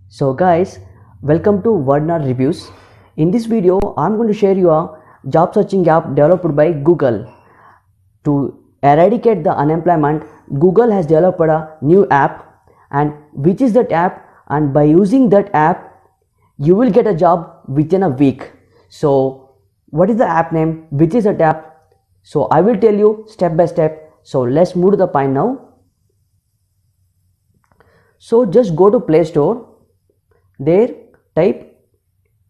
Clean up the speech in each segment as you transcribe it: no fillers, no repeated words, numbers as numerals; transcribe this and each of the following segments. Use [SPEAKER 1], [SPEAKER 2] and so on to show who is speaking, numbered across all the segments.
[SPEAKER 1] So guys, welcome to WordNerd Reviews. In this video, I'm going to share you a job searching app developed by Google. To eradicate the unemployment, Google has developed a new app, and which is that app, and by using that app, you will get a job within a week. So what is the app name? Which is that app? So I will tell you step by step. So let's move to the point now. So just go to Play Store. There type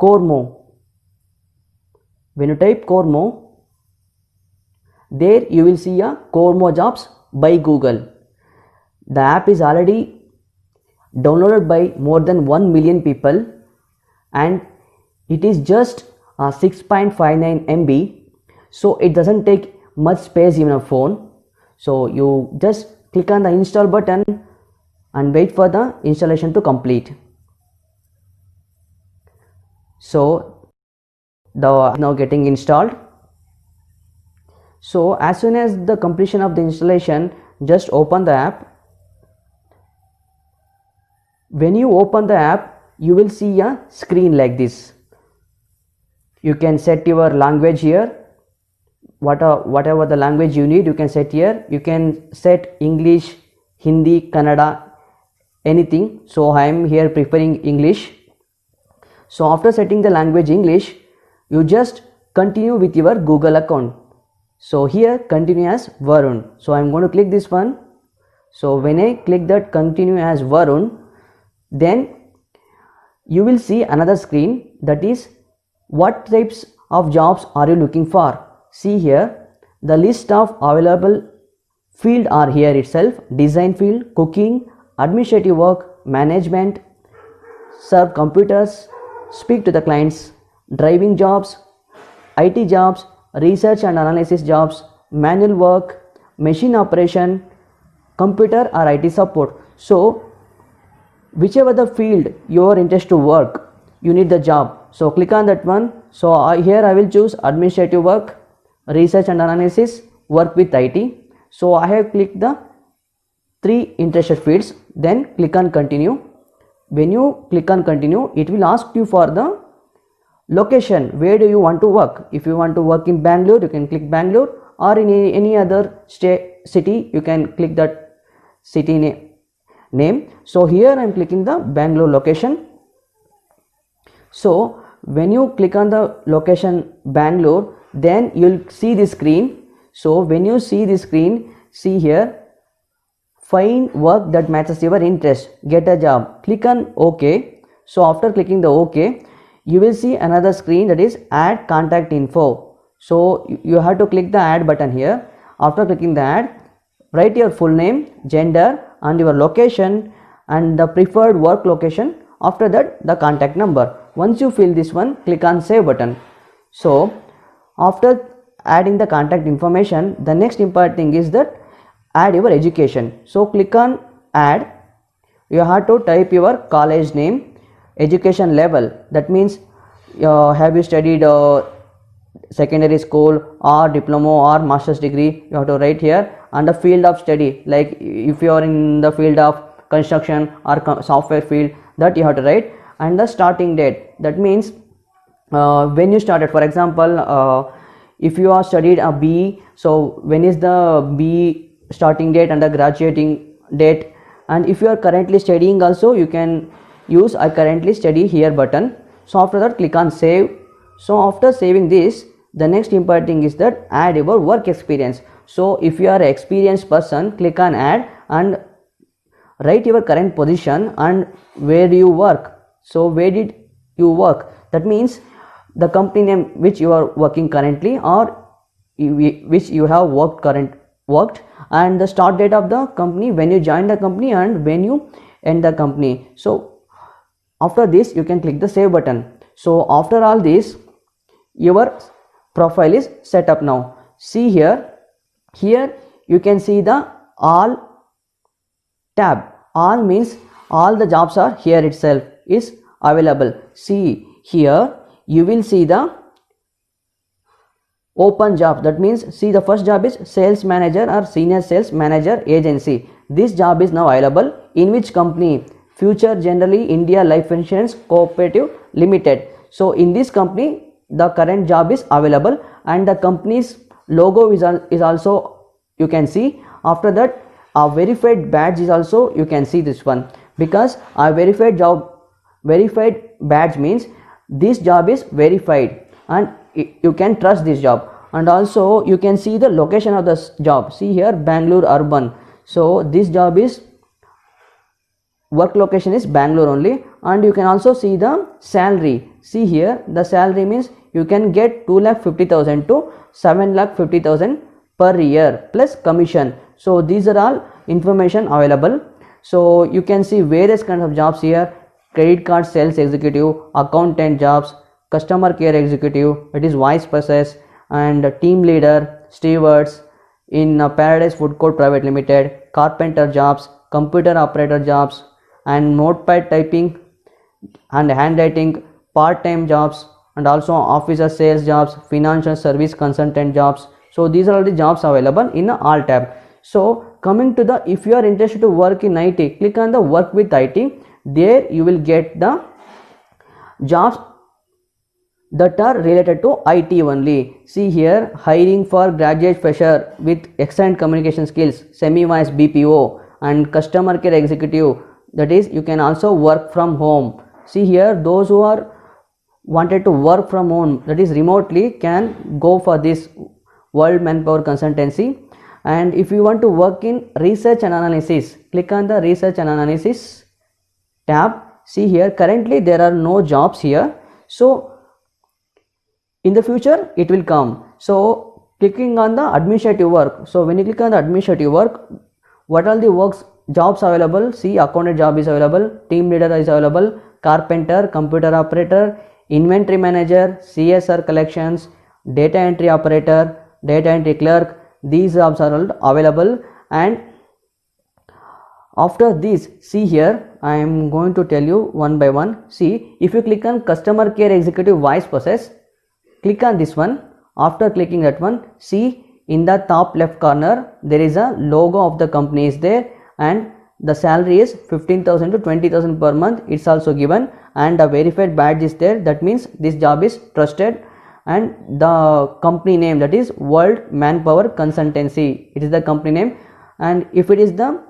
[SPEAKER 1] Kormo. When you type Kormo, there you will see a Kormo Jobs by Google. The app is already downloaded by more than 1 million people, and it is just 6.59 MB, so it doesn't take much space in a phone. So you just click on the install button and wait for the installation to complete. So the app is now getting installed. So as soon as the completion of the installation, just open the app. When you open the app, you will see a screen like this. You can set your language here. Whatever the language you need, you can set here. You can set English, Hindi, Kannada, anything. So I am here preferring English. So after setting the language English, you just continue with your Google account. So here continue as Varun. So I am going to click this one. So when I click that continue as Varun, then you will see another screen, that is what types of jobs are you looking for. See here, the list of available field are here itself: design field, cooking, administrative work, management, serve computers, speak to the clients, driving jobs, IT jobs, research and analysis jobs, manual work, machine operation, computer or IT support. So whichever the field you are interested to work, you need the job. So click on that one. So here I will choose administrative work, research and analysis, work with IT. So I have clicked the 3 interested fields. Then click on continue. When you click on continue, it will ask you for the location. Where do you want to work? If you want to work in Bangalore, you can click Bangalore, or in any other city, you can click that city name. So here I am clicking the Bangalore location. So when you click on the location Bangalore, then you will see this screen. So when you see this screen, see here, find work that matches your interest, get a job, click on OK. So after clicking the OK, you will see another screen, that is add contact info. So you have to click the add button here. After clicking the add, write your full name, gender and your location and the preferred work location. After that, the contact number. Once you fill this one, click on save button. So after adding the contact information, the next important thing is that add your education. So click on add. You have to type your college name, education level, that means have you studied secondary school or diploma or master's degree, you have to write here, and the field of study, like if you are in the field of construction or software field, that you have to write, and the starting date, that means when you started. For example, if you are studied a BE, so when is the BE starting date and the graduating date. And if you are currently studying also, you can use I currently study here button. So after that, click on save. So after saving this, the next important thing is that add your work experience. So if you are an experienced person, click on add and write your current position and where do you work. So where did you work, that means the company name which you are working currently or which you have worked, and the start date of the company, when you join the company and when you end the company. So after this, you can click the save button. So after all this, your profile is set up now. See here you can see the all tab. All means all the jobs are here itself is available. See here, you will see the open jobs, that means see the first job is sales manager or senior sales manager agency. This job is now available in which company? Future Generali India Life Insurance Cooperative Limited. So in this company the current job is available, and the company's logo is also you can see. After that a verified badge is also you can see this one, because a verified badge means this job is verified and you can trust this job. And also you can see the location of the job. See here, Bangalore urban. So this job is work location is Bangalore only. And you can also see the salary. See here, the salary means you can get 2,50,000 to 7,50,000 per year plus commission. So these are all information available. So you can see various kinds of jobs here: credit card sales executive, accountant jobs, customer care executive, it is vice process, and team leader, stewards in Paradise Food Court Private Limited, carpenter jobs, computer operator jobs, and notepad typing and handwriting, part-time jobs, and also officer sales jobs, financial service consultant jobs. So these are all the jobs available in all tab. So coming to the, if you are interested to work in IT, click on the work with IT. There you will get the jobs that are related to IT only. See here, hiring for graduate fresher with excellent communication skills, semi-wise BPO, and customer care executive, that is you can also work from home. See here, those who are wanted to work from home, that is remotely, can go for this World Manpower Consultancy. And if you want to work in research and analysis, click on the research and analysis tab. See here, currently there are no jobs here, so in the future it will come. So clicking on the administrative work, so when you click on the administrative work, what are the works jobs available? See, accountant job is available, team leader is available, carpenter, computer operator, inventory manager, CSR collections, data entry operator, data entry clerk. These jobs are all available. And after this, see here, I am going to tell you one by one. See, if you click on customer care executive vice process, click on this one. After clicking that one, see in the top left corner there is a logo of the company is there, and the salary is 15,000 to 20,000 per month. It's also given, and a verified badge is there. That means this job is trusted. And the company name, that is World Manpower Consultancy, it is the company name. And if it is the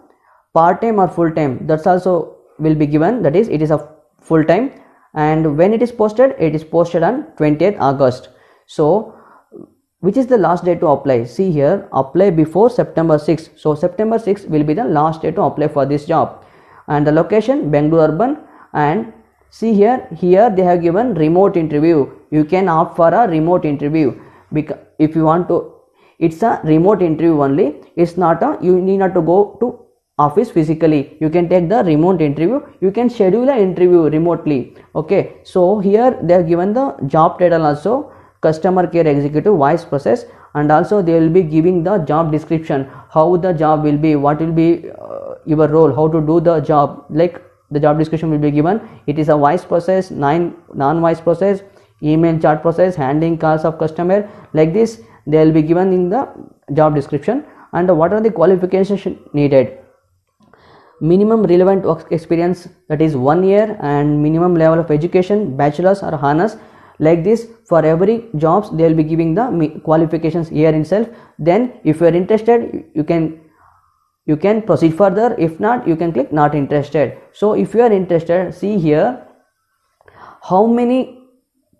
[SPEAKER 1] part-time or full-time, that's also will be given, that is it is a full-time. And when it is posted on 20th August. So which is the last day to apply? See here, apply before September 6. So September 6 will be the last day to apply for this job. And the location, Bangalore urban. And see here they have given remote interview. You can opt for a remote interview, because if you want to, it's a remote interview only. It's not a, you need not to go to office physically. You can take the remote interview. You can schedule an interview remotely. Okay, so here they have given the job title also, customer care executive vice process, and also they will be giving the job description, how the job will be, what will be your role, how to do the job. Like the job description will be given. It is a vice process, non-vice process, email chat process, handling calls of customer. Like this they will be given in the job description. And what are the qualifications needed? Minimum relevant work experience, that is 1 year, and minimum level of education, bachelor's or honors. Like this, for every jobs they will be giving the qualifications here itself. Then if you are interested, you can proceed further. If not, you can click not interested. So if you are interested, see here how many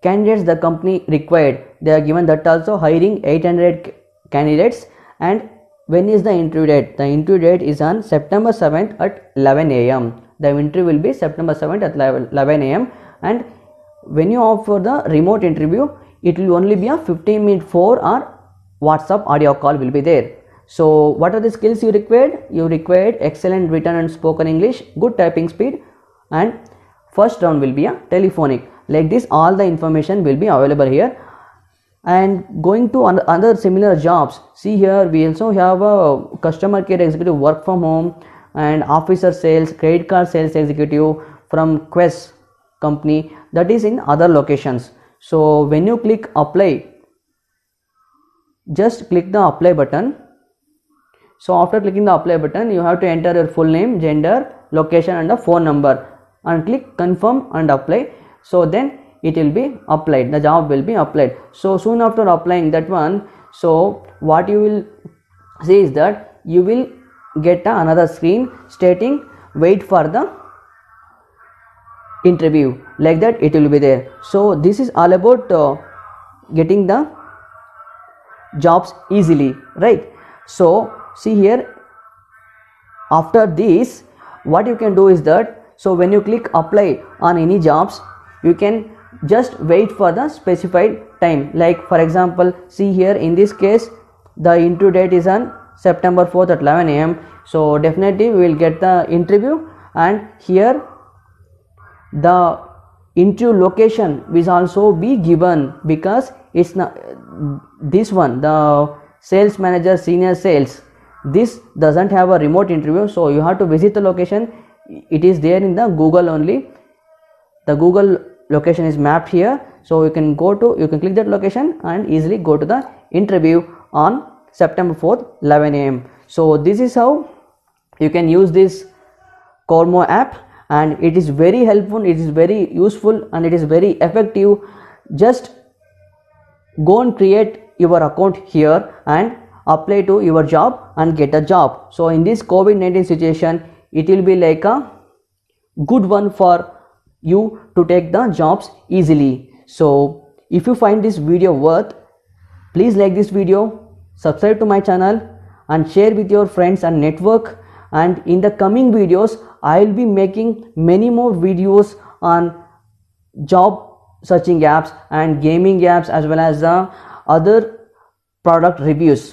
[SPEAKER 1] candidates the company required. They are given that also, hiring 800 candidates. And when is the interview date? The interview date is on September 7th at 11 a.m. The interview will be September 7th at 11 a.m. And when you opt for the remote interview, it will only be a 15-minute phone or WhatsApp audio call will be there. So what are the skills you required? You required excellent written and spoken English, good typing speed, and first round will be a telephonic. Like this, all the information will be available here. And going to other similar jobs, see here we also have a customer care executive work from home, and officer sales, credit card sales executive from Quest company, that is in other locations. So when you click apply, just click the apply button. So after clicking the apply button, you have to enter your full name, gender, location and the phone number and click confirm and apply. So then it will be applied, the job will be applied. So soon after applying that one, so what you will see is that you will get another screen stating wait for the interview, like that it will be there. So this is all about getting the jobs easily, right? So see here, after this what you can do is that, so when you click apply on any jobs, you can just wait for the specified time. Like for example, see here in this case the interview date is on September 4th at 11 AM. So definitely we will get the interview, and here the interview location will also be given, because it's not this one, the sales manager senior sales, this doesn't have a remote interview, so you have to visit the location. It is there in the Google only, the Google location is mapped here, so you can click that location and easily go to the interview on September 4th 11 AM. So this is how you can use this Kormo app, and it is very helpful, it is very useful and it is very effective. Just go and create your account here and apply to your job and get a job. So in this COVID-19 situation, it will be like a good one for you to take the jobs easily. So if you find this video worth, please like this video, subscribe to my channel and share with your friends and network. And in the coming videos I will be making many more videos on job searching apps and gaming apps, as well as the other product reviews.